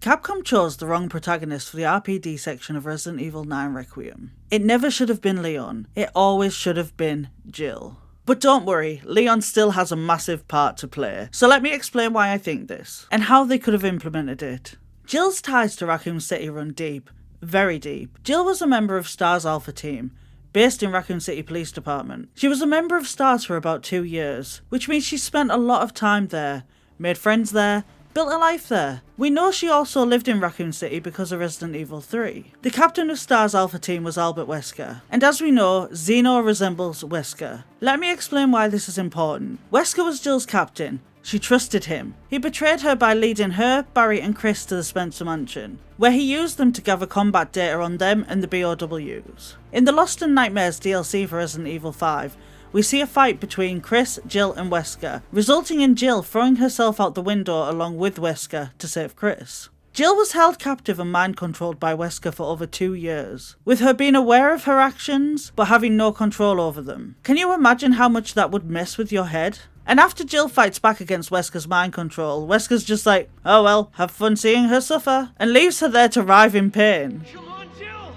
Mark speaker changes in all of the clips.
Speaker 1: Capcom chose the wrong protagonist for the RPD section of Resident Evil 9 Requiem. It never should have been Leon, it always should have been Jill. But don't worry, Leon still has a massive part to play, so let me explain why I think this, and how they could have implemented it. Jill's ties to Raccoon City run deep, very deep. Jill was a member of STAR's Alpha team, based in Raccoon City Police Department. She was a member of STAR's for about 2 years, which means she spent a lot of time there, made friends there, built a life there. We know she also lived in Raccoon City because of Resident Evil 3. The captain of STAR's Alpha team was Albert Wesker, and as we know, Zeno resembles Wesker. Let me explain why this is important. Wesker was Jill's captain. She trusted him. He betrayed her by leading her, Barry and Chris to the Spencer Mansion, where he used them to gather combat data on them and the BOWs. In the Lost and Nightmares DLC for Resident Evil 5, we see a fight between Chris, Jill and Wesker, resulting in Jill throwing herself out the window along with Wesker to save Chris. Jill was held captive and mind-controlled by Wesker for over 2 years, with her being aware of her actions, but having no control over them. Can you imagine how much that would mess with your head? And after Jill fights back against Wesker's mind control, Wesker's just like, oh well, have fun seeing her suffer, and leaves her there to writhe in pain.
Speaker 2: Come on, Jill!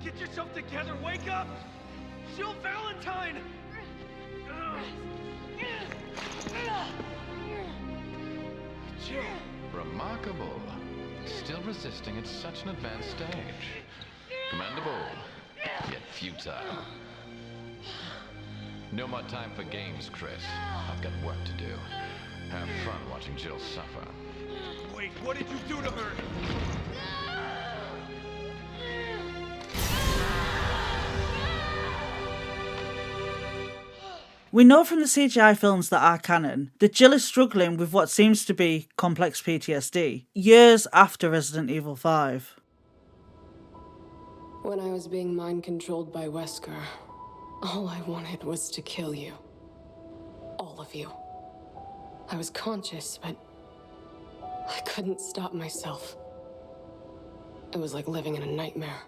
Speaker 2: Get yourself together, wake up! Jill Valentine! Jill!
Speaker 3: Remarkable. Still resisting at such an advanced stage. Commendable, yet futile. No more time for games, Chris. I've got work to do. Have fun watching Jill suffer.
Speaker 2: Wait, what did you do to her?
Speaker 1: We know from the CGI films that are canon that Jill is struggling with what seems to be complex PTSD, years after Resident Evil 5.
Speaker 4: When I was being mind-controlled by Wesker, all I wanted was to kill you. All of you. I was conscious, but I couldn't stop myself. It was like living in a nightmare.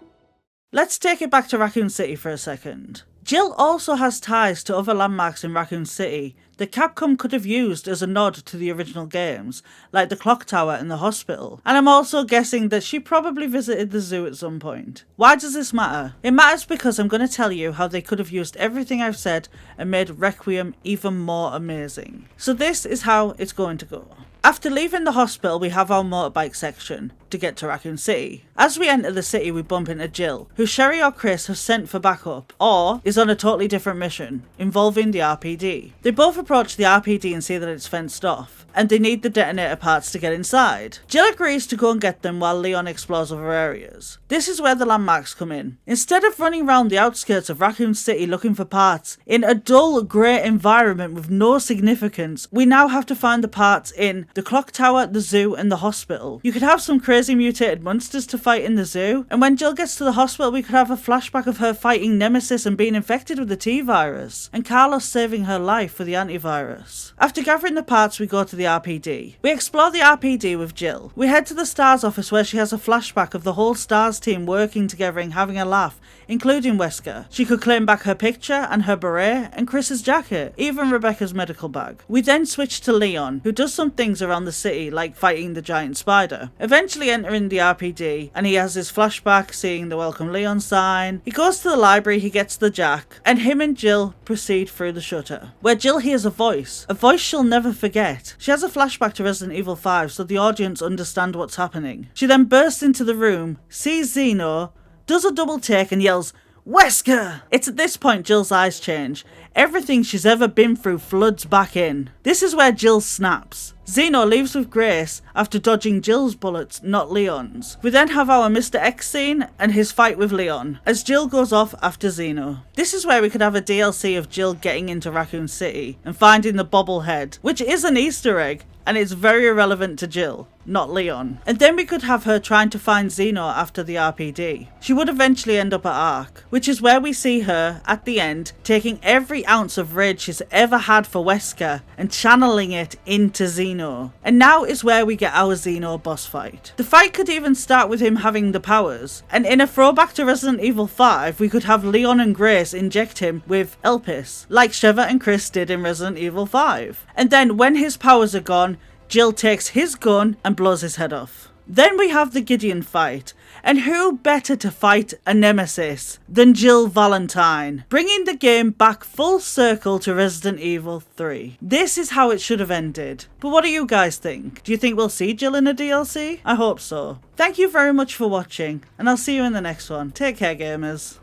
Speaker 1: Let's take it back to Raccoon City for a second. Jill also has ties to other landmarks in Raccoon City that Capcom could have used as a nod to the original games, like the clock tower and the hospital. And I'm also guessing that she probably visited the zoo at some point. Why does this matter? It matters because I'm going to tell you how they could have used everything I've said and made Requiem even more amazing. So this is how it's going to go. After leaving the hospital, we have our motorbike section to get to Raccoon City. As we enter the city, we bump into Jill, who Sherry or Chris have sent for backup, or is on a totally different mission, involving the RPD. They both approach the RPD and see that it's fenced off, and they need the detonator parts to get inside. Jill agrees to go and get them while Leon explores other areas. This is where the landmarks come in. Instead of running around the outskirts of Raccoon City looking for parts in a dull grey environment with no significance, we now have to find the parts in the clock tower, the zoo and the hospital. You could have some crazy mutated monsters to fight in the zoo, and when Jill gets to the hospital we could have a flashback of her fighting Nemesis and being infected with the T-virus, and Carlos saving her life with the antivirus. After gathering the parts we go to the RPD. We explore the RPD with Jill. We head to the STARS office where she has a flashback of the whole STARS team working together and having a laugh, including Wesker. She could claim back her picture and her beret and Chris's jacket, even Rebecca's medical bag. We then switch to Leon, who does some things around the city like fighting the giant spider, eventually entering the RPD, and he has his flashback seeing the Welcome Leon sign. He goes to the library, he gets the jack, and him and Jill proceed through the shutter, where Jill hears a voice she'll never forget. She has a flashback to Resident Evil 5 so the audience understand what's happening. She then bursts into the room, sees Zeno, does a double take and yells, Wesker! It's at this point Jill's eyes change. Everything she's ever been through floods back in. This is where Jill snaps. Zeno leaves with Grace after dodging Jill's bullets, not Leon's. We then have our Mr. X scene and his fight with Leon, as Jill goes off after Zeno. This is where we could have a DLC of Jill getting into Raccoon City and finding the bobblehead, which is an Easter egg, and it's very irrelevant to Jill, not Leon. And then we could have her trying to find Zeno after the RPD. She would eventually end up at Ark, which is where we see her, at the end, taking every ounce of rage she's ever had for Wesker and channeling it into Zeno. And now is where we get our Zeno boss fight. The fight could even start with him having the powers, and in a throwback to Resident Evil 5, we could have Leon and Grace inject him with Elpis, like Sheva and Chris did in Resident Evil 5. And then when his powers are gone, Jill takes his gun and blows his head off. Then we have the Gideon fight, and who better to fight a nemesis than Jill Valentine, bringing the game back full circle to Resident Evil 3. This is how it should have ended. But what do you guys think? Do you think we'll see Jill in a DLC? I hope so. Thank you very much for watching, and I'll see you in the next one. Take care, gamers.